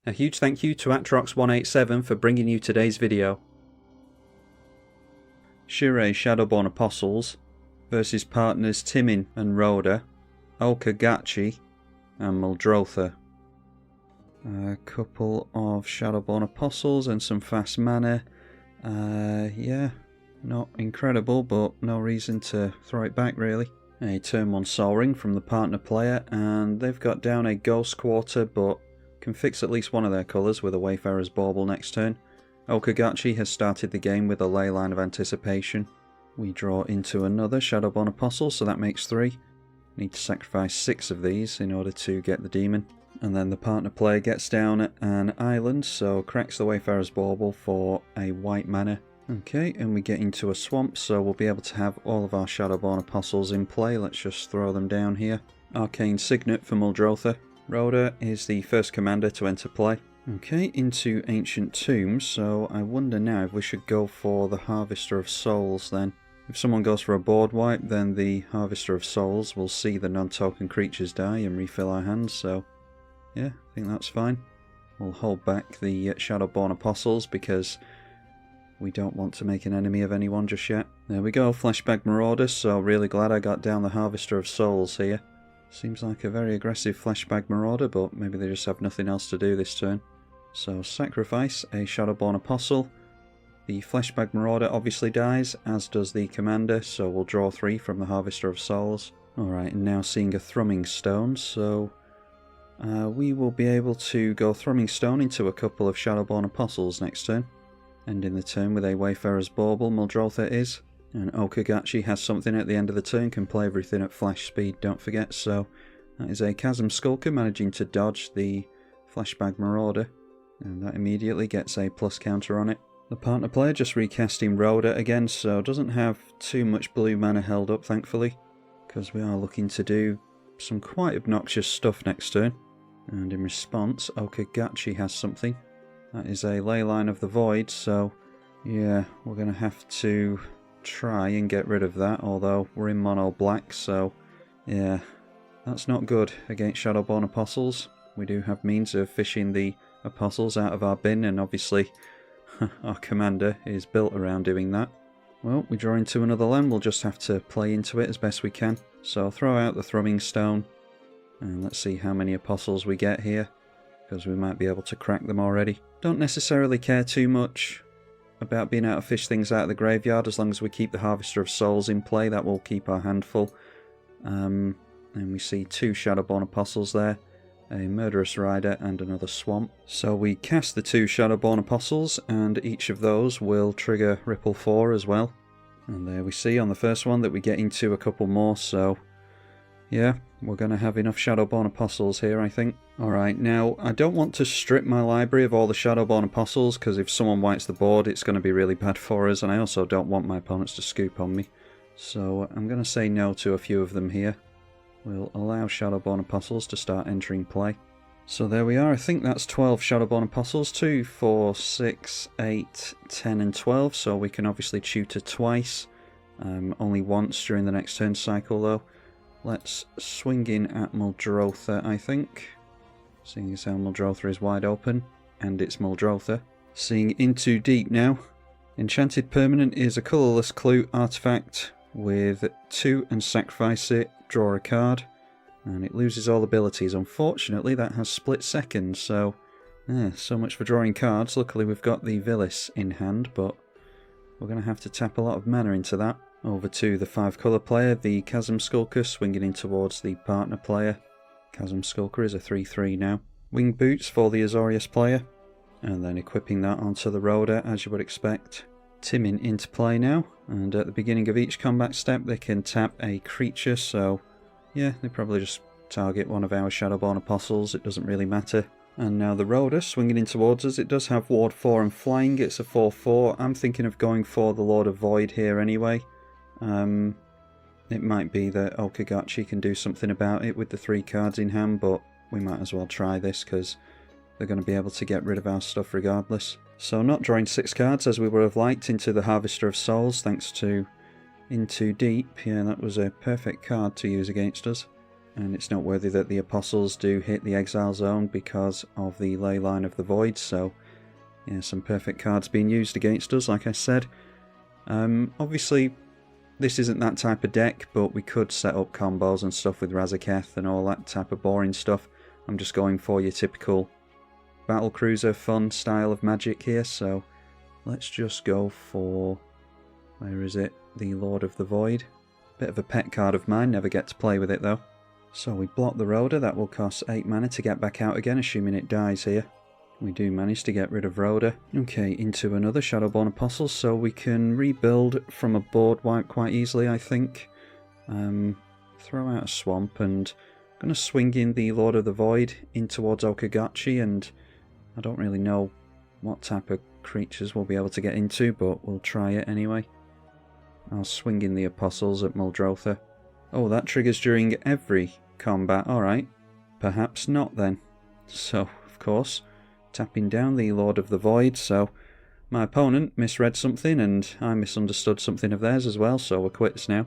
A huge thank you to Atrox187 for bringing you today's video. Shirei Shadowborn Apostles versus partners Timin and Rhoda, Okagachi and Muldrotha. A couple of Shadowborn Apostles and some fast mana. Yeah, not incredible, but no reason to throw it back really. A turn 1 Sol Ring from the partner player, and they've got down a Ghost Quarter, but can fix at least one of their colours with a Wayfarer's Bauble next turn. Okagachi has started the game with a Leyline of Anticipation. We draw into another Shadowborn Apostle, so that makes 3. Need to sacrifice 6 of these in order to get the demon. And then the partner player gets down an island, so cracks the Wayfarer's Bauble for a white mana. Okay, and we get into a swamp, so we'll be able to have all of our Shadowborn Apostles in play. Let's just throw them down here. Arcane Signet for Muldrotha. Rhoda is the first commander to enter play. Okay, into Ancient Tombs, so I wonder now if we should go for the Harvester of Souls then. If someone goes for a board wipe, then the Harvester of Souls will see the non-token creatures die and refill our hands, so yeah, I think that's fine. We'll hold back the Shadowborn Apostles because we don't want to make an enemy of anyone just yet. There we go, Fleshbag Marauder, so really glad I got down the Harvester of Souls here. Seems like a very aggressive Fleshbag Marauder, but maybe they just have nothing else to do this turn. So sacrifice a Shadowborn Apostle. The Fleshbag Marauder obviously dies, as does the commander, so we'll draw 3 from the Harvester of Souls. Alright, and now seeing a Thrumming Stone, so we will be able to go Thrumming Stone into a couple of Shadowborn Apostles next turn. Ending the turn with a Wayfarer's Bauble, Muldrotha is. And Okagachi has something at the end of the turn, can play everything at flash speed, don't forget, so that is a Chasm Skulker managing to dodge the Fleshbag Marauder, and that immediately gets a plus counter on it. The partner player just recasting Rhoda again, so doesn't have too much blue mana held up thankfully, because we are looking to do some quite obnoxious stuff next turn. And in response, Okagachi has something. That is a Leyline of the Void, so yeah, we're going to have to try and get rid of that, although we're in mono black, so yeah, that's not good against Shadowborn Apostles. We do have means of fishing the Apostles out of our bin, and obviously our commander is built around doing that. Well, we draw into another land, we'll just have to play into it as best we can. So throw out the Thrumming Stone, and let's see how many Apostles we get here, because we might be able to crack them already. Don't necessarily care too much about being able to fish things out of the graveyard, as long as we keep the Harvester of Souls in play, that will keep our hand full. And we see 2 Shadowborn Apostles there, a Murderous Rider and another Swamp. So we cast the 2 Shadowborn Apostles, and each of those will trigger Ripple 4 as well. And there we see on the first one that we get into a couple more, so yeah, we're going to have enough Shadowborn Apostles here, I think. Alright, now, I don't want to strip my library of all the Shadowborn Apostles, because if someone wipes the board, it's going to be really bad for us, and I also don't want my opponents to scoop on me. So I'm going to say no to a few of them here. We'll allow Shadowborn Apostles to start entering play. So there we are, I think that's 12 Shadowborn Apostles, 2, 4, 6, 8, 10 and 12, so we can obviously tutor twice, only once during the next turn cycle though. Let's swing in at Muldrotha, I think. Seeing as how Muldrotha is wide open, and it's Muldrotha. Seeing Into Deep now. Enchanted Permanent is a colourless clue artifact with 2 and sacrifice it, draw a card, and it loses all abilities. Unfortunately, that has split second, so so much for drawing cards. Luckily, we've got the Villis in hand, but we're going to have to tap a lot of mana into that. Over to the 5 colour player, the Chasm Skulker swinging in towards the partner player. Chasm Skulker is a 3/3 now. Wing Boots for the Azorius player, and then equipping that onto the Rhoda as you would expect. Timin into play now, and at the beginning of each combat step they can tap a creature, so yeah, they probably just target one of our Shadowborn Apostles, it doesn't really matter. And now the Rhoda swinging in towards us. It does have Ward 4 and Flying, it's a 4/4. I'm thinking of going for the Lord of Void here anyway. It might be that Okagachi can do something about it with the 3 cards in hand, but we might as well try this because they're going to be able to get rid of our stuff regardless. So not drawing 6 cards as we would have liked into the Harvester of Souls thanks to Into Deep. Yeah, that was a perfect card to use against us. And it's noteworthy that the Apostles do hit the Exile Zone because of the Leyline of the Void, so yeah, some perfect cards being used against us, like I said. Obviously, this isn't that type of deck, but we could set up combos and stuff with Razaketh and all that type of boring stuff. I'm just going for your typical battlecruiser fun style of Magic here, so let's just go for, where is it, the Lord of the Void. Bit of a pet card of mine, never get to play with it though. So we block the Rhoda, that will cost 8 mana to get back out again, assuming it dies here. We do manage to get rid of Rhoda. Okay, into another Shadowborn Apostle, so we can rebuild from a board wipe quite easily, I think. Throw out a swamp, and I'm going to swing in the Lord of the Void in towards Okagachi, and I don't really know what type of creatures we'll be able to get into, but we'll try it anyway. I'll swing in the Apostles at Muldrotha. Oh, that triggers during every combat, alright. Perhaps not then. So, of course, tapping down the Lord of the Void, so my opponent misread something and I misunderstood something of theirs as well, so we're quits now.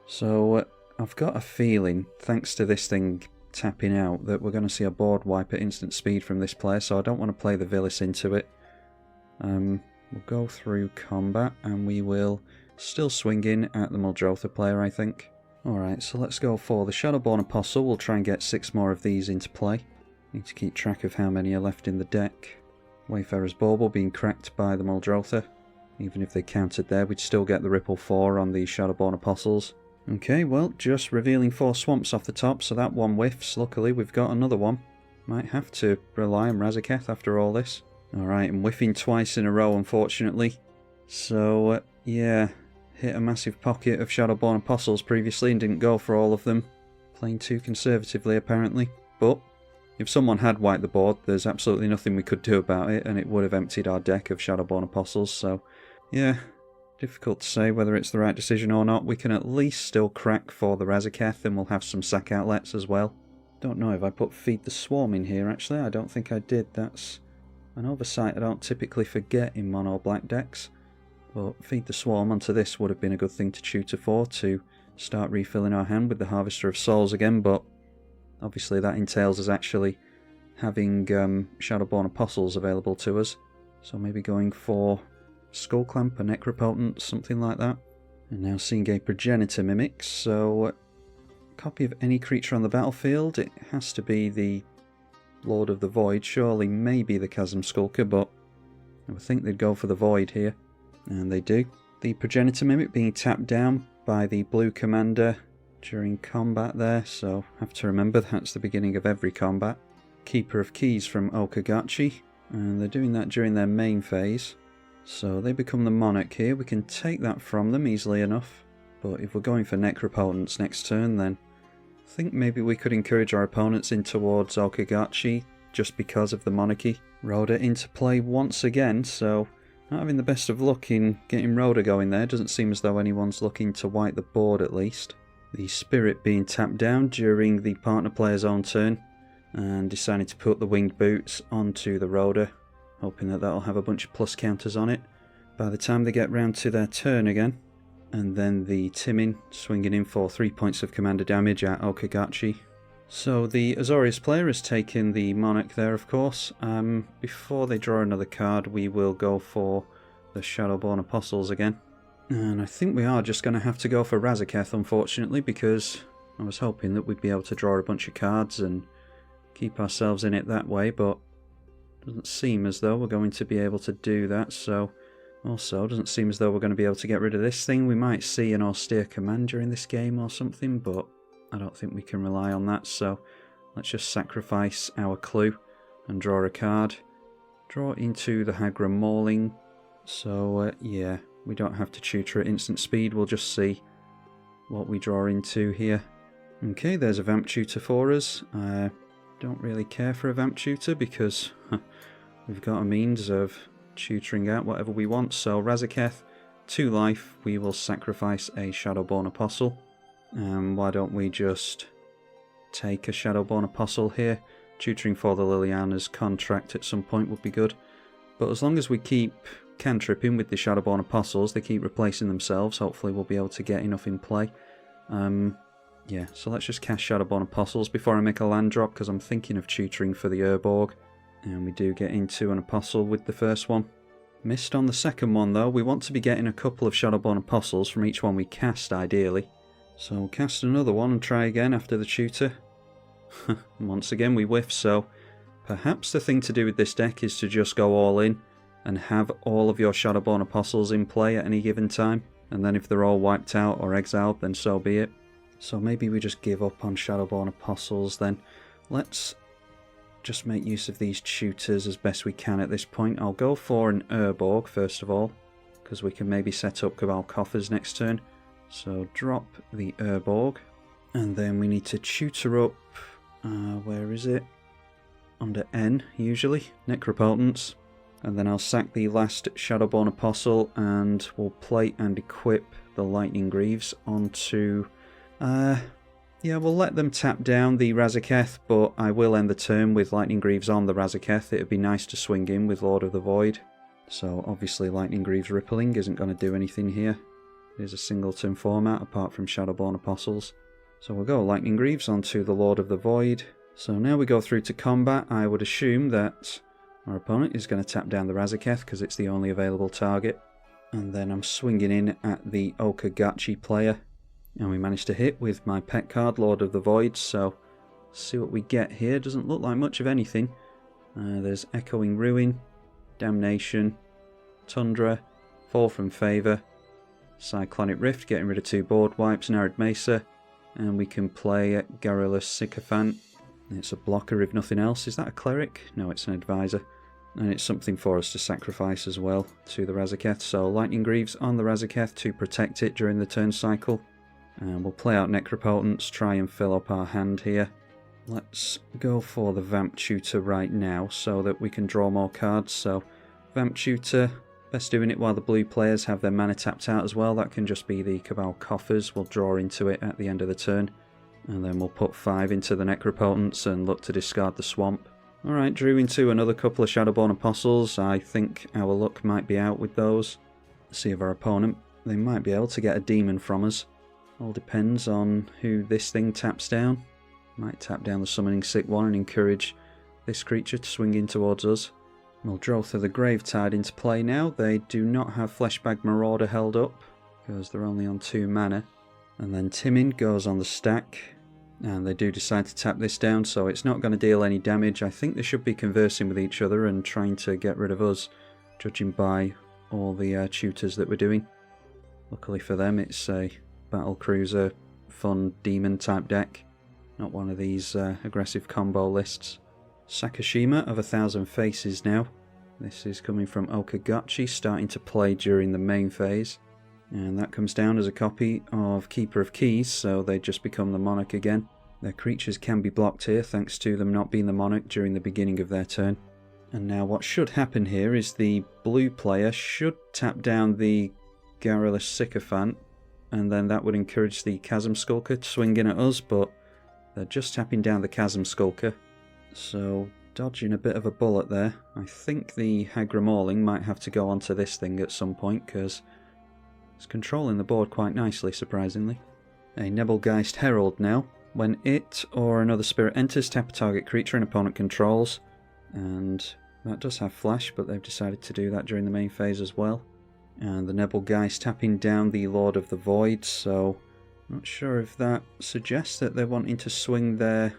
So, I've got a feeling, thanks to this thing tapping out, that we're going to see a board wipe at instant speed from this player, so I don't want to play the Villis into it. We'll go through combat and we will still swing in at the Muldrotha player, I think. Alright, so let's go for the Shadowborn Apostle. We'll try and get 6 more of these into play. Need to keep track of how many are left in the deck. Wayfarer's Bauble being cracked by the Muldrotha. Even if they countered there, we'd still get the Ripple 4 on the Shadowborn Apostles. Okay, well, just revealing 4 swamps off the top, so that one whiffs. Luckily, we've got another one. Might have to rely on Razaketh after all this. Alright, I'm whiffing twice in a row, unfortunately. So, yeah, hit a massive pocket of Shadowborn Apostles previously and didn't go for all of them. Playing too conservatively, apparently. But if someone had wiped the board, there's absolutely nothing we could do about it, and it would have emptied our deck of Shadowborn Apostles, so yeah, difficult to say whether it's the right decision or not. We can at least still crack for the Razaketh, and we'll have some sack outlets as well. Don't know if I put Feed the Swarm in here, actually. I don't think I did. That's an oversight I don't typically forget in mono black decks. But Feed the Swarm onto this would have been a good thing to tutor for, to start refilling our hand with the Harvester of Souls again, but obviously that entails us actually having Shadowborn Apostles available to us. So maybe going for Skullclamp, a Necropotent, something like that. And now seeing a Progenitor Mimic, so copy of any creature on the battlefield. It has to be the Lord of the Void, surely maybe the Chasm Skulker, but I would think they'd go for the Void here. And they do. The Progenitor Mimic being tapped down by the blue commander during combat there, so have to remember that's the beginning of every combat. Keeper of Keys from Okagachi, and they're doing that during their main phase. So they become the Monarch here. We can take that from them easily enough, but if we're going for Necropotents next turn, then I think maybe we could encourage our opponents in towards Okagachi just because of the Monarchy. Rhoda into play once again, so not having the best of luck in getting Rhoda going there. Doesn't seem as though anyone's looking to wipe the board at least. The Spirit being tapped down during the partner player's own turn, and deciding to put the Winged Boots onto the Rhoda, hoping that that'll have a bunch of plus counters on it by the time they get round to their turn again. And then the Timmin swinging in for 3 points of commander damage at Okagachi. So the Azorius player has taken the Monarch there, of course. Before they draw another card, we will go for the Shadowborn Apostles again. And I think we are just going to have to go for Razaketh, unfortunately, because I was hoping that we'd be able to draw a bunch of cards and keep ourselves in it that way, but it doesn't seem as though we're going to be able to do that. So also doesn't seem as though we're going to be able to get rid of this thing. We might see an austere commander in this game or something, but I don't think we can rely on that, so let's just sacrifice our clue and draw a card. Draw into the Hagra Mauling, so yeah, we don't have to tutor at instant speed, we'll just see what we draw into here. Okay, there's a Vamp Tutor for us. I don't really care for a Vamp Tutor because we've got a means of tutoring out whatever we want, so Razaketh, 2 life, we will sacrifice a Shadowborn Apostle. Why don't we just take a Shadowborn Apostle here? Tutoring for the Liliana's contract at some point would be good. But as long as we keep cantripping with the Shadowborn Apostles, they keep replacing themselves, hopefully we'll be able to get enough in play. Yeah, so let's just cast Shadowborn Apostles before I make a land drop, because I'm thinking of tutoring for the Urborg. And we do get into an Apostle with the first one. Missed on the second one though. We want to be getting a couple of Shadowborn Apostles from each one we cast, ideally. So we'll cast another one and try again after the tutor. Once again we whiff, so perhaps the thing to do with this deck is to just go all in and have all of your Shadowborn Apostles in play at any given time. And then if they're all wiped out or exiled, then so be it. So maybe we just give up on Shadowborn Apostles then. Let's just make use of these tutors as best we can at this point. I'll go for an Urborg first of all, because we can maybe set up Cabal Coffers next turn. So drop the Urborg, and then we need to tutor up, where is it? Under N, usually, Necropotence. And then I'll sack the last Shadowborn Apostle, and we'll play and equip the Lightning Greaves onto... yeah, we'll let them tap down the Razaketh, but I will end the turn with Lightning Greaves on the Razaketh. It would be nice to swing in with Lord of the Void. So obviously Lightning Greaves Rippling isn't going to do anything here. It is a singleton format apart from Shadowborn Apostles. So we'll go Lightning Greaves onto the Lord of the Void. So now we go through to combat. I would assume that our opponent is going to tap down the Razaketh because it's the only available target. And then I'm swinging in at the Okagachi player. And we managed to hit with my pet card, Lord of the Void, so see what we get here. Doesn't look like much of anything. There's Echoing Ruin, Damnation, Tundra, Fall from Favour, Cyclonic Rift, getting rid of 2 board wipes, and Arid Mesa, and we can play Garrulous Sycophant. It's a blocker if nothing else. Is that a cleric? No, it's an advisor. And it's something for us to sacrifice as well to the Razaketh. So Lightning Greaves on the Razaketh to protect it during the turn cycle. And we'll play out Necropotence, try and fill up our hand here. Let's go for the Vamp Tutor right now so that we can draw more cards. So Vamp Tutor, best doing it while the blue players have their mana tapped out as well. That can just be the Cabal Coffers. We'll draw into it at the end of the turn. And then we'll put 5 into the Necropotence and look to discard the Swamp. Alright, drew into another couple of Shadowborn Apostles. I think our luck might be out with those. Let's see if our opponent, they might be able to get a demon from us. All depends on who this thing taps down. Might tap down the Summoning Sick one and encourage this creature to swing in towards us. Muldrotha the Gravetide into play now. They do not have Fleshbag Marauder held up because they're only on 2 mana. And then Timin goes on the stack. And they do decide to tap this down, so it's not going to deal any damage. I think they should be conversing with each other and trying to get rid of us, judging by all the tutors that we're doing. Luckily for them, it's a battle cruiser, fun demon type deck, not one of these aggressive combo lists. Sakashima of 1,000 Faces now. This is coming from Okagachi, starting to play during the main phase. And that comes down as a copy of Keeper of Keys, so they just become the Monarch again. Their creatures can be blocked here thanks to them not being the Monarch during the beginning of their turn. And now what should happen here is the blue player should tap down the Garrulous Sycophant, and then that would encourage the Chasm Skulker to swing in at us, but they're just tapping down the Chasm Skulker. So dodging a bit of a bullet there. I think the Hagra Mauling might have to go onto this thing at some point, because it's controlling the board quite nicely, surprisingly. A Nebelgeist Herald now. When it or another spirit enters, tap a target creature an opponent controls. And that does have flash, but they've decided to do that during the main phase as well. And the Nebelgeist tapping down the Lord of the Void, so not sure if that suggests that they're wanting to swing their...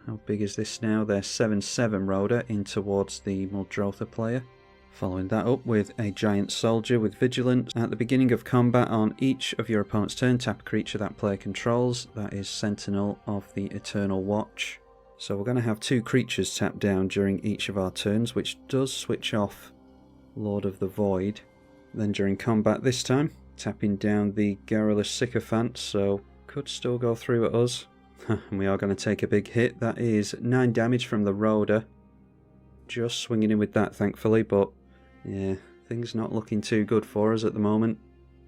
How big is this now? Their 7/7 Rhoda in towards the Muldrotha player. Following that up with a Giant Soldier with Vigilance. At the beginning of combat on each of your opponent's turn, tap a creature that player controls. That is Sentinel of the Eternal Watch. So we're going to have 2 creatures tapped down during each of our turns, which does switch off Lord of the Void. Then during combat this time, tapping down the Garrulous Sycophant, so could still go through at us. And we are going to take a big hit. That is 9 damage from the Rhoda. Just swinging in with that, thankfully, but yeah, things not looking too good for us at the moment.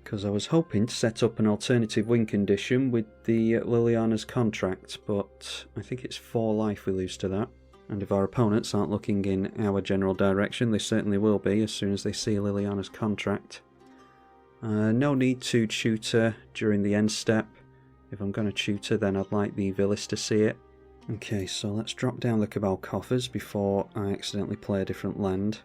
Because I was hoping to set up an alternative win condition with the Liliana's Contract, but I think it's 4 life we lose to that. And if our opponents aren't looking in our general direction, they certainly will be as soon as they see Liliana's Contract. No need to tutor during the end step. if I'm going to tutor, then I'd like the Villis to see it. Okay, so let's drop down the Cabal Coffers before I accidentally play a different land.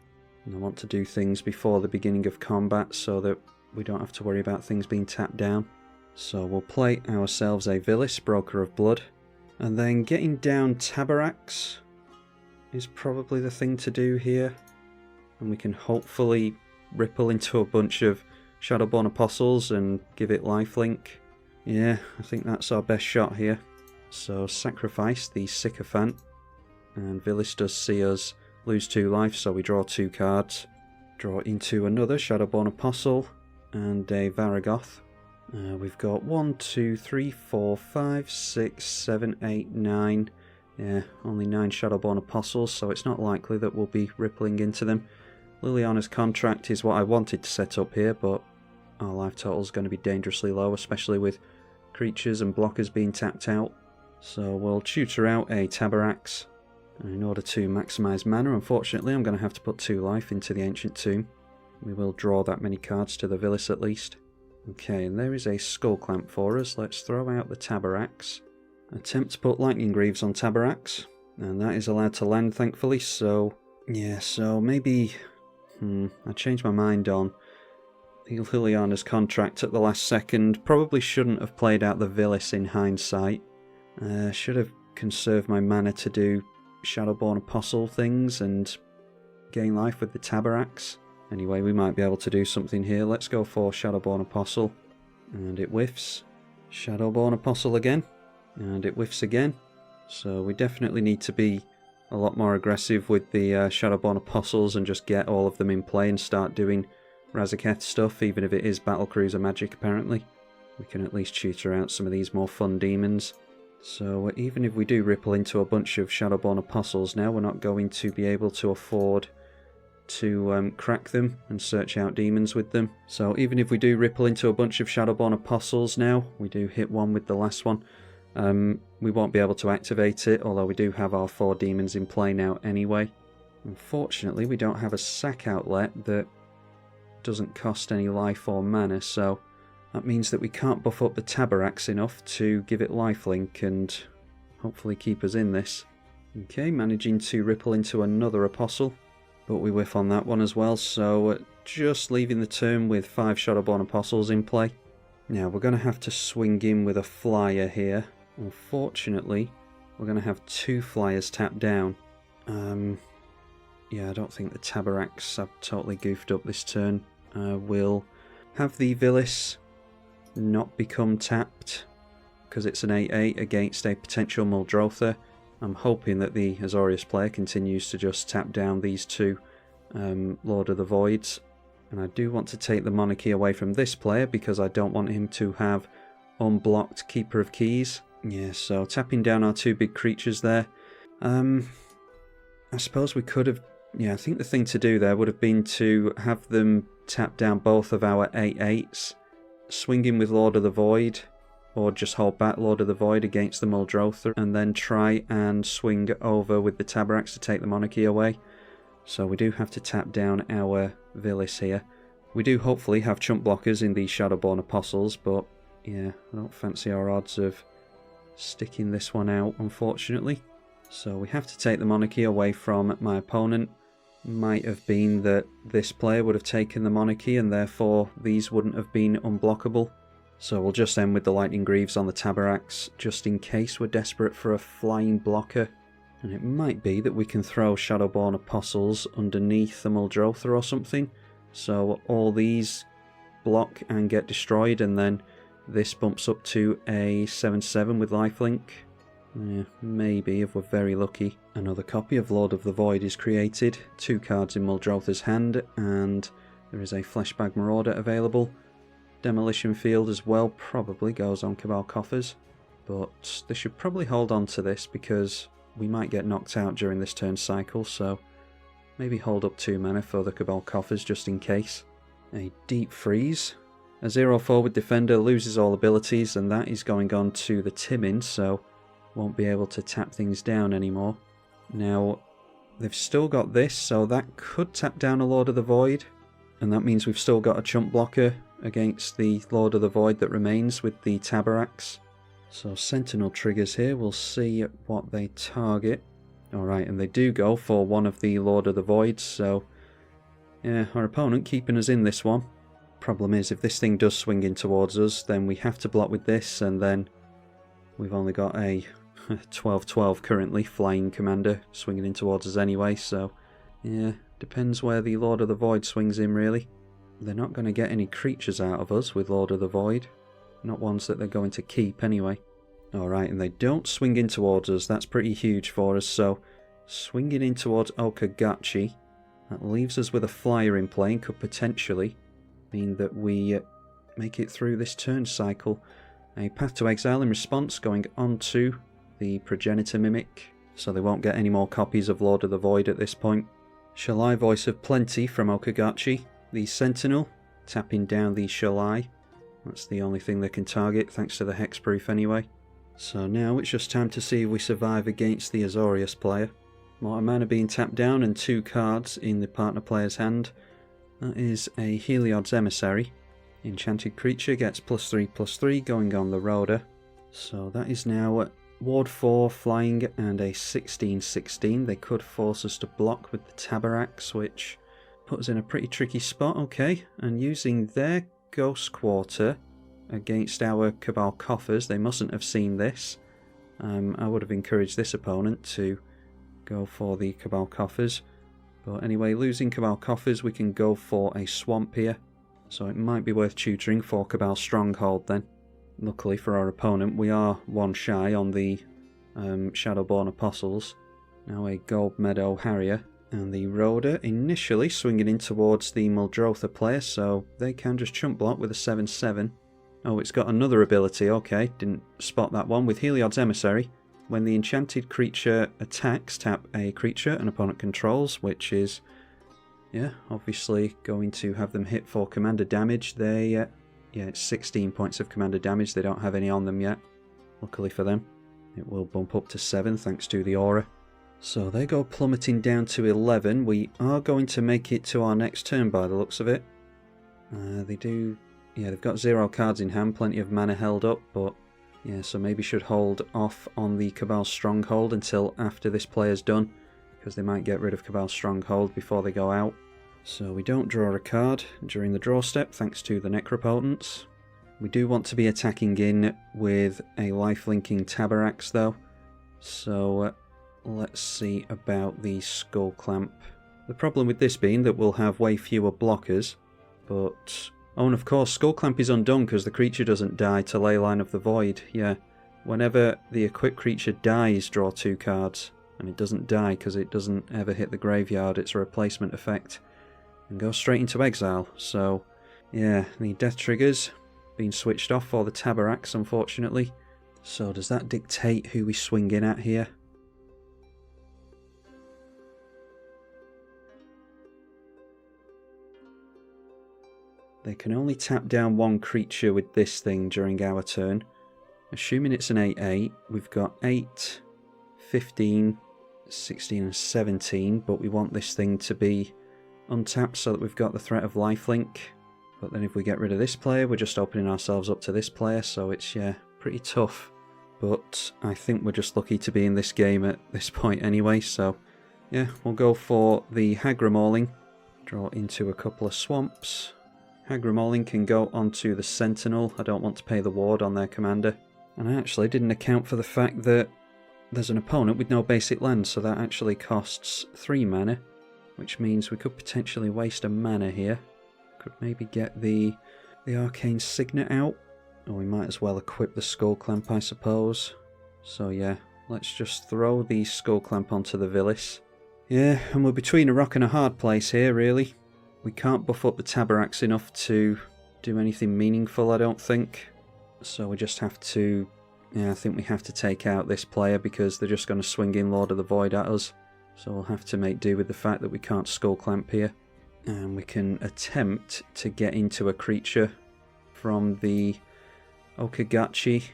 And I want to do things before the beginning of combat so that we don't have to worry about things being tapped down. So we'll play ourselves a Villis, Broker of Blood. And then getting down Tabaraks is probably the thing to do here. And we can hopefully ripple into a bunch of Shadowborn Apostles and give it lifelink. Yeah, I think that's our best shot here. So sacrifice the Sycophant, and Villis does see us lose 2 life, so we draw 2 cards. Draw into another Shadowborn Apostle and a Varagoth. We've got 1, 2, 3, 4, 5, 6, 7, 8, 9. Yeah, only 9 Shadowborn Apostles, so it's not likely that we'll be rippling into them. Liliana's Contract is what I wanted to set up here, but our life total is going to be dangerously low, especially with creatures and blockers being tapped out. So we'll tutor out a Tabaraks. In order to maximise mana, unfortunately, I'm going to have to put 2 life into the Ancient Tomb. We will draw that many cards to the Villis at least. Okay, and there is a Skull Clamp for us. Let's throw out the Tabaraks. Attempt to put Lightning Greaves on Tabaraks. And that is allowed to land, thankfully, so... yeah, so maybe... I changed my mind on the Liliana's Contract at the last second. Probably shouldn't have played out the Villis in hindsight. Should have conserved my mana to do Shadowborn Apostle things and gain life with the Tabaraks. Anyway, we might be able to do something here. Let's go for Shadowborn Apostle. And it whiffs. Shadowborn Apostle again. And it whiffs again. So we definitely need to be a lot more aggressive with the Shadowborn Apostles and just get all of them in play and start doing Razaketh stuff, even if it is Battlecruiser magic apparently. We can at least tutor out some of these more fun demons. So even if we do ripple into a bunch of Shadowborn Apostles now, we're not going to be able to afford to crack them and search out demons with them. So even if we do ripple into a bunch of Shadowborn Apostles now, we do hit one with the last one. We won't be able to activate it, although we do have our 4 demons in play now anyway. Unfortunately, we don't have a sack outlet that doesn't cost any life or mana, so that means that we can't buff up the Tabaraks enough to give it lifelink and hopefully keep us in this. Okay, managing to ripple into another Apostle, but we whiff on that one as well, so just leaving the turn with 5 Shadowborn Apostles in play. Now, we're going to have to swing in with a flyer here. Unfortunately, we're going to have 2 flyers tapped down. Yeah, I don't think the Tabaraks, I've totally goofed up this turn. We'll have the Villis not become tapped because it's an 8/8 against a potential Muldrotha. I'm hoping that the Azorius player continues to just tap down these 2 Lord of the Voids. And I do want to take the Monarchy away from this player because I don't want him to have unblocked Keeper of Keys. Yeah, so tapping down our 2 big creatures there. I suppose we could have... yeah, I think the thing to do there would have been to have them tap down both of our 8/8s, swing in with Lord of the Void, or just hold back Lord of the Void against the Muldrotha, and then try and swing over with the Tabaraks to take the Monarchy away. So we do have to tap down our Villis here. We do hopefully have chump blockers in these Shadowborn Apostles, but yeah, I don't fancy our odds of sticking this one out, unfortunately. So we have to take the Monarchy away from my opponent. Might have been that this player would have taken the Monarchy and therefore these wouldn't have been unblockable. So we'll just end with the Lightning Greaves on the Tabaraks, just in case we're desperate for a flying blocker. And it might be that we can throw Shadowborn Apostles underneath the Muldrotha or something. So all these block and get destroyed, and then this bumps up to a 7/7 with lifelink. Yeah, maybe, if we're very lucky. Another copy of Lord of the Void is created, 2 cards in Muldrotha's hand, and there is a Fleshbag Marauder available. Demolition Field as well probably goes on Cabal Coffers, but they should probably hold on to this because we might get knocked out during this turn cycle, so maybe hold up 2 mana for the Cabal Coffers just in case. A Deep Freeze. A 0/4 with Defender loses all abilities, and that is going on to the Timmin, so won't be able to tap things down anymore. Now, they've still got this, so that could tap down a Lord of the Void, and that means we've still got a chump blocker against the Lord of the Void that remains with the Tabaraks. So Sentinel triggers here, we'll see what they target. Alright, and they do go for one of the Lord of the Voids, so yeah, our opponent keeping us in this one. Problem is, if this thing does swing in towards us, then we have to block with this, and then we've only got a 12-12 currently, flying commander, swinging in towards us anyway, so yeah, depends where the Lord of the Void swings in really. They're not going to get any creatures out of us with Lord of the Void, not ones that they're going to keep anyway. Alright, and they don't swing in towards us, that's pretty huge for us, so swinging in towards Okagachi, that leaves us with a flyer in play and could potentially mean that we make it through this turn cycle. A Path to Exile in response, going on to the Progenitor Mimic, so they won't get any more copies of Lord of the Void at this point. Shalai Voice of Plenty from Okagachi, the Sentinel, tapping down the Shalai. That's the only thing they can target, thanks to the hexproof anyway. So now it's just time to see if we survive against the Azorius player. Mortar mana being tapped down and 2 cards in the partner player's hand. That is a Heliod's Emissary. Enchanted creature gets +3/+3 going on the Rhoda. So that is now Ward 4 flying and a 16/16. They could force us to block with the Tabarax, which puts us in a pretty tricky spot. Okay, and using their Ghost Quarter against our Cabal Coffers, they mustn't have seen this. I would have encouraged this opponent to go for the Cabal Coffers. But anyway, losing Cabal Coffers, we can go for a Swamp here. So it might be worth tutoring for Cabal Stronghold then. Luckily for our opponent, we are one shy on the Shadowborn Apostles. Now a Gold Meadow Harrier. And the Rhoda initially swinging in towards the Muldrotha player, so they can just chump block with a 7/7. Oh, it's got another ability, okay, didn't spot that one. With Heliod's Emissary, when the enchanted creature attacks, tap a creature an opponent controls, which is, yeah, obviously going to have them hit for commander damage. They, yeah, it's 16 points of commander damage, they don't have any on them yet. Luckily for them, it will bump up to 7 thanks to the aura. So they go plummeting down to 11. We are going to make it to our next turn by the looks of it. They do, yeah, they've got 0 cards in hand, plenty of mana held up, but yeah, so maybe should hold off on the Cabal Stronghold until after this player's done, because they might get rid of Cabal Stronghold before they go out. So we don't draw a card during the draw step thanks to the Necropotence. We do want to be attacking in with a life-linking Tabarax though, so let's see about the Skull Clamp. The problem with this being that we'll have way fewer blockers, but oh, and of course Skull Clamp is undone because the creature doesn't die to Leyline of the Void. Yeah, whenever the equipped creature dies, draw 2 cards, and it doesn't die because it doesn't ever hit the graveyard, it's a replacement effect, and go straight into exile. So yeah, the death triggers being switched off for the Tabarax, unfortunately. So does that dictate who we swing in at here? They can only tap down 1 creature with this thing during our turn. Assuming it's an 8/8, we've got 8, 15, 16 and 17, but we want this thing to be untapped so that we've got the threat of lifelink. But then if we get rid of this player, we're just opening ourselves up to this player, so it's, yeah, pretty tough. But I think we're just lucky to be in this game at this point anyway, so yeah, we'll go for the Hagra Mauling. Draw into a couple of swamps. Hagra Mauling can go onto the Sentinel. I don't want to pay the ward on their commander. And I actually didn't account for the fact that there's an opponent with no basic land, so that actually costs 3 mana, which means we could potentially waste a mana here. Could maybe get the Arcane Signet out, or we might as well equip the Skull Clamp, I suppose. So yeah, let's just throw the Skull Clamp onto the Villis. Yeah, and we're between a rock and a hard place here, really. We can't buff up the Tabarax enough to do anything meaningful, I don't think. So we just have to, yeah, I think we have to take out this player because they're just going to swing in Lord of the Void at us. So we'll have to make do with the fact that we can't Skull Clamp here. And we can attempt to get into a creature from the Okagachi.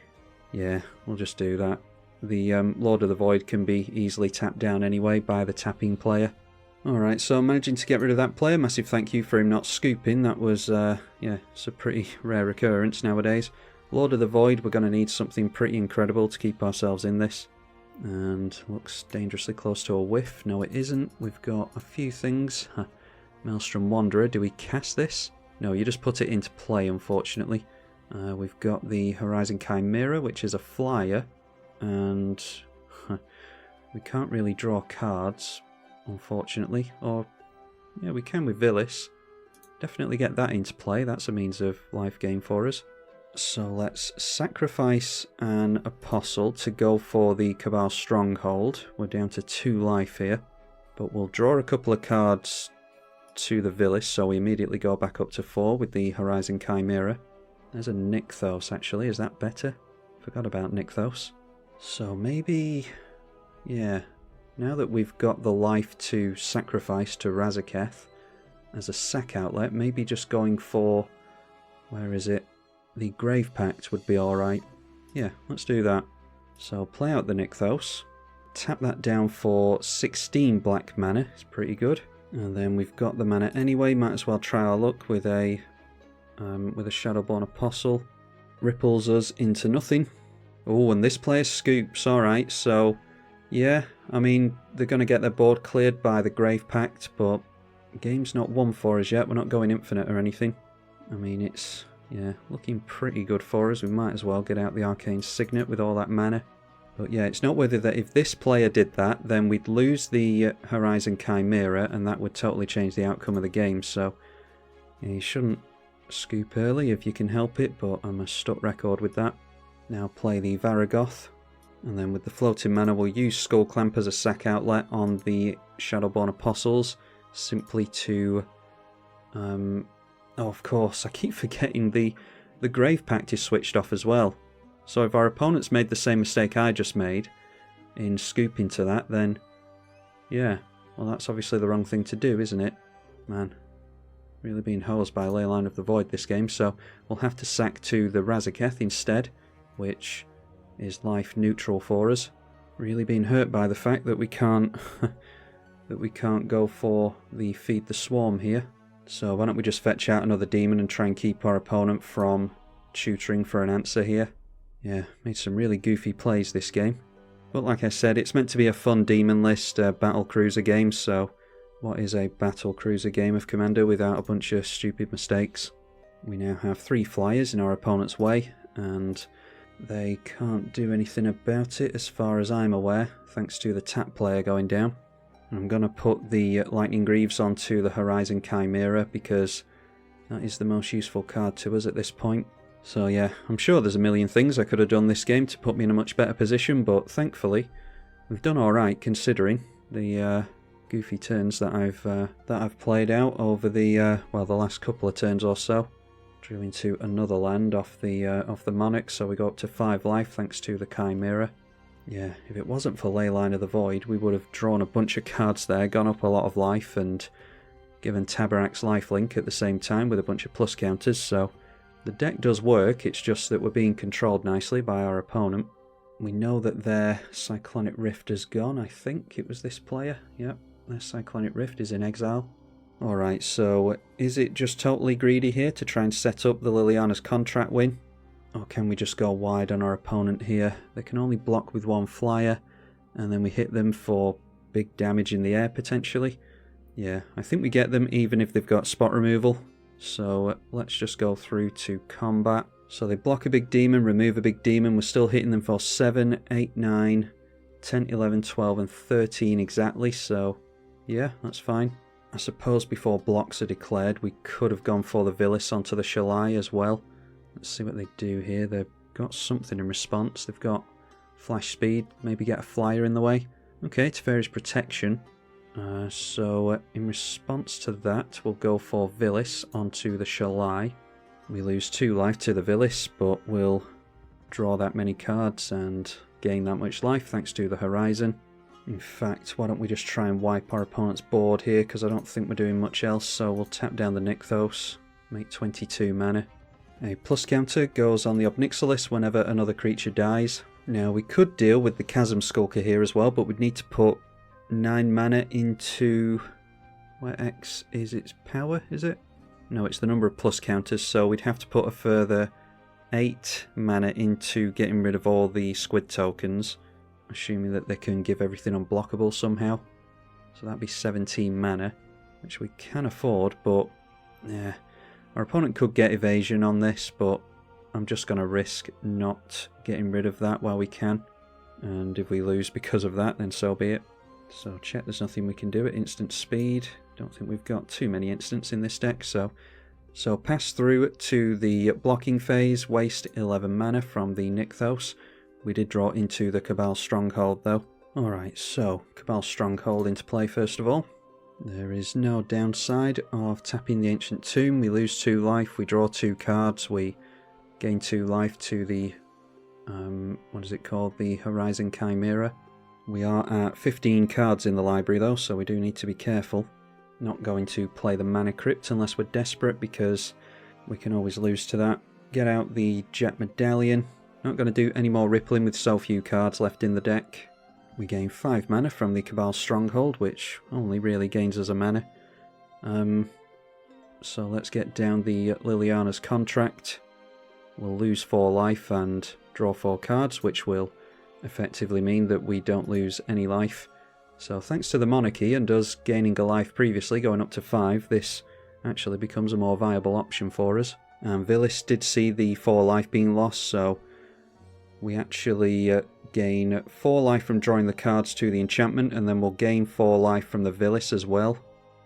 Yeah, we'll just do that. The Lord of the Void can be easily tapped down anyway by the tapping player. Alright, so managing to get rid of that player. Massive thank you for him not scooping. That was, yeah, it's a pretty rare occurrence nowadays. Lord of the Void, we're going to need something pretty incredible to keep ourselves in this. And looks dangerously close to a whiff. No, it isn't. We've got a few things. Maelstrom Wanderer. Do we cast this? No, you just put it into play, unfortunately. We've got the Horizon Chimera, which is a flyer. And we can't really draw cards, unfortunately. Or, yeah, we can with Vilis. Definitely get that into play. That's a means of life gain for us. So let's sacrifice an Apostle to go for the Cabal Stronghold. We're down to 2 life here. But we'll draw a couple of cards to the Vilis, so we immediately go back up to 4 with the Horizon Chimera. There's a Nykthos, actually. Is that better? Forgot about Nykthos. So maybe... yeah. Now that we've got the life to sacrifice to Razaketh as a sack outlet, maybe just going for... where is it? The Grave Pact would be alright. Yeah, let's do that. So play out the Nykthos. Tap that down for 16 black mana. It's pretty good. And then we've got the mana anyway. Might as well try our luck with a Shadowborn Apostle. Ripples us into nothing. Oh, and this player scoops. Alright, so... yeah, I mean, they're going to get their board cleared by the Grave Pact, but the game's not won for us yet. We're not going infinite or anything. I mean, it's... yeah, looking pretty good for us. We might as well get out the Arcane Signet with all that mana. But yeah, it's noteworthy that if this player did that, then we'd lose the Horizon Chimera, and that would totally change the outcome of the game. So, yeah, you shouldn't scoop early if you can help it, but I'm a stuck record with that. Now play the Varagoth, and then with the floating mana, we'll use Skullclamp as a sack outlet on the Shadowborn Apostles, simply to... oh, of course, I keep forgetting the Grave Pact is switched off as well. So if our opponent's made the same mistake I just made in scooping to that, then yeah, well that's obviously the wrong thing to do, isn't it? Man, really being hosed by Leyline of the Void this game, so we'll have to sack to the Razaketh instead, which is life neutral for us. Really being hurt by the fact that we can't go for the Feed the Swarm here. So why don't we just fetch out another demon and try and keep our opponent from tutoring for an answer here. Yeah, made some really goofy plays this game. But like I said, it's meant to be a fun demon list battle cruiser game, so what is a battle cruiser game of Commander without a bunch of stupid mistakes? We now have 3 flyers in our opponent's way, and they can't do anything about it as far as I'm aware, thanks to the tap player going down. I'm going to put the Lightning Greaves onto the Horizon Chimera because that is the most useful card to us at this point. So yeah, I'm sure there's a million things I could have done this game to put me in a much better position, but thankfully we've done alright considering the goofy turns that I've played out over the last couple of turns or so. Drew into another land off the Monarch, so we go up to 5 life thanks to the Chimera. Yeah, if it wasn't for Leyline of the Void, we would have drawn a bunch of cards there, gone up a lot of life, and given Tabarak's lifelink at the same time with a bunch of plus counters, so the deck does work, it's just that we're being controlled nicely by our opponent. We know that their Cyclonic Rift has gone, I think it was this player. Yep, their Cyclonic Rift is in exile. Alright, so is it just totally greedy here to try and set up the Liliana's contract win? Or can we just go wide on our opponent here? They can only block with 1 flyer, and then we hit them for big damage in the air potentially. Yeah, I think we get them even if they've got spot removal. So let's just go through to combat. So they block a big demon, remove a big demon. We're still hitting them for 7, 8, 9, 10, 11, 12 and 13 exactly. So yeah, that's fine. I suppose before blocks are declared we could have gone for the Vilis onto the Shalai as well. Let's see what they do here. They've got something in response. They've got flash speed, maybe get a flyer in the way. Okay, Teferi's protection. So in response to that, we'll go for Vilis onto the Shalai. We lose 2 life to the Vilis, but we'll draw that many cards and gain that much life thanks to the Horizon. In fact, why don't we just try and wipe our opponent's board here, because I don't think we're doing much else, so we'll tap down the Nykthos, make 22 mana. A plus counter goes on the Obnixilis whenever another creature dies. Now we could deal with the Chasm Skulker here as well, but we'd need to put 9 mana into... where X is its power, is it? No, it's the number of plus counters, so we'd have to put a further 8 mana into getting rid of all the squid tokens, assuming that they can give everything unblockable somehow. So that'd be 17 mana, which we can afford, but yeah, our opponent could get evasion on this, but I'm just going to risk not getting rid of that while we can. And if we lose because of that, then so be it. So check there's nothing we can do at instant speed. Don't think we've got too many instants in this deck, so pass through to the blocking phase, waste 11 mana from the Nykthos. We did draw into the Cabal Stronghold though. Alright, so Cabal Stronghold into play first of all. There is no downside of tapping the Ancient Tomb. We lose 2 life, we draw 2 cards, we gain 2 life to the, what is it called, the Horizon Chimera. We are at 15 cards in the library though, so we do need to be careful. Not going to play the Mana Crypt unless we're desperate, because we can always lose to that. Get out the Jet Medallion. Not going to do any more rippling with so few cards left in the deck. We gain 5 mana from the Cabal Stronghold, which only really gains us a mana. So let's get down the Liliana's Contract. We'll lose 4 life and draw 4 cards, which will effectively mean that we don't lose any life. So thanks to the Monarchy and us gaining a life previously, going up to 5, this actually becomes a more viable option for us. And Vilis did see the 4 life being lost, so we actually gain 4 life from drawing the cards to the enchantment, and then we'll gain 4 life from the Vilis as well.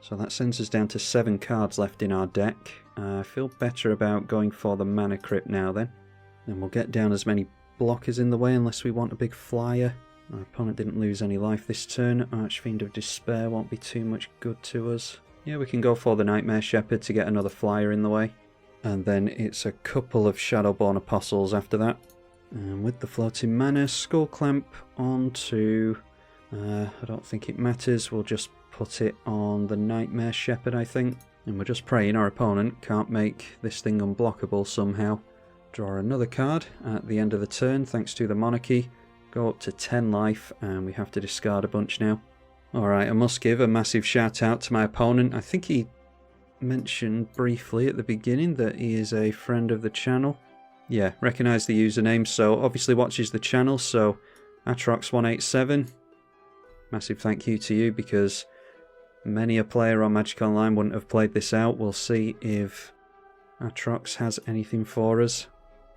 So that sends us down to 7 cards left in our deck. I feel better about going for the Mana Crypt now then. And we'll get down as many blockers in the way unless we want a big flyer. Our opponent didn't lose any life this turn. Archfiend of Despair won't be too much good to us. Yeah, we can go for the Nightmare Shepherd to get another flyer in the way. And then it's a couple of Shadowborn Apostles after that. And with the floating mana, Skull Clamp onto... I don't think it matters. We'll just put it on the Nightmare Shepherd, I think. And we're just praying our opponent can't make this thing unblockable somehow. Draw another card at the end of the turn, thanks to the Monarchy. Go up to 10 life, and we have to discard a bunch now. Alright, I must give a massive shout out to my opponent. I think he mentioned briefly at the beginning that he is a friend of the channel. Yeah, recognise the username, so obviously watches the channel, so Atrox187. Massive thank you to you, because many a player on Magic Online wouldn't have played this out. We'll see if Atrox has anything for us.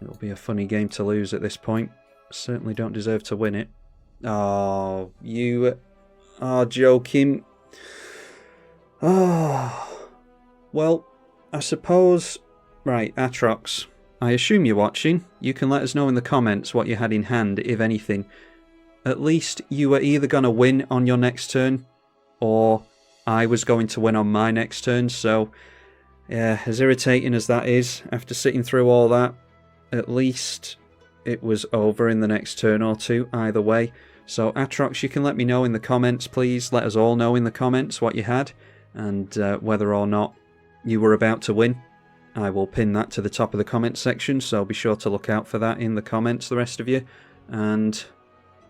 It'll be a funny game to lose at this point. Certainly don't deserve to win it. Oh, you are joking. Oh. Well, I suppose... Right, Atrox, I assume you're watching. You can let us know in the comments what you had in hand, if anything. At least you were either going to win on your next turn, or I was going to win on my next turn, so... Yeah, as irritating as that is, after sitting through all that, at least it was over in the next turn or two, either way. So Atrox, you can let me know in the comments, please. Let us all know in the comments what you had, and whether or not you were about to win. I will pin that to the top of the comment section, so be sure to look out for that in the comments, the rest of you. And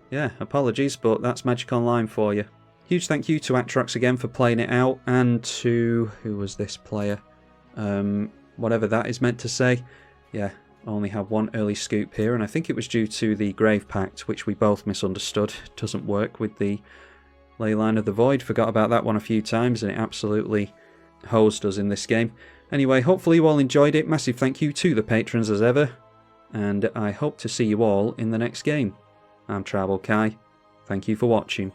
yeah, apologies, but that's Magic Online for you. Huge thank you to Atrox again for playing it out, and to... who was this player? Whatever that is meant to say. Yeah, only had one early scoop here, and I think it was due to the Grave Pact, which we both misunderstood. It doesn't work with the Leyline of the Void. Forgot about that one a few times, and it absolutely hosed us in this game. Anyway, hopefully you all enjoyed it. Massive thank you to the patrons as ever, and I hope to see you all in the next game. I'm tribalkai. Thank you for watching.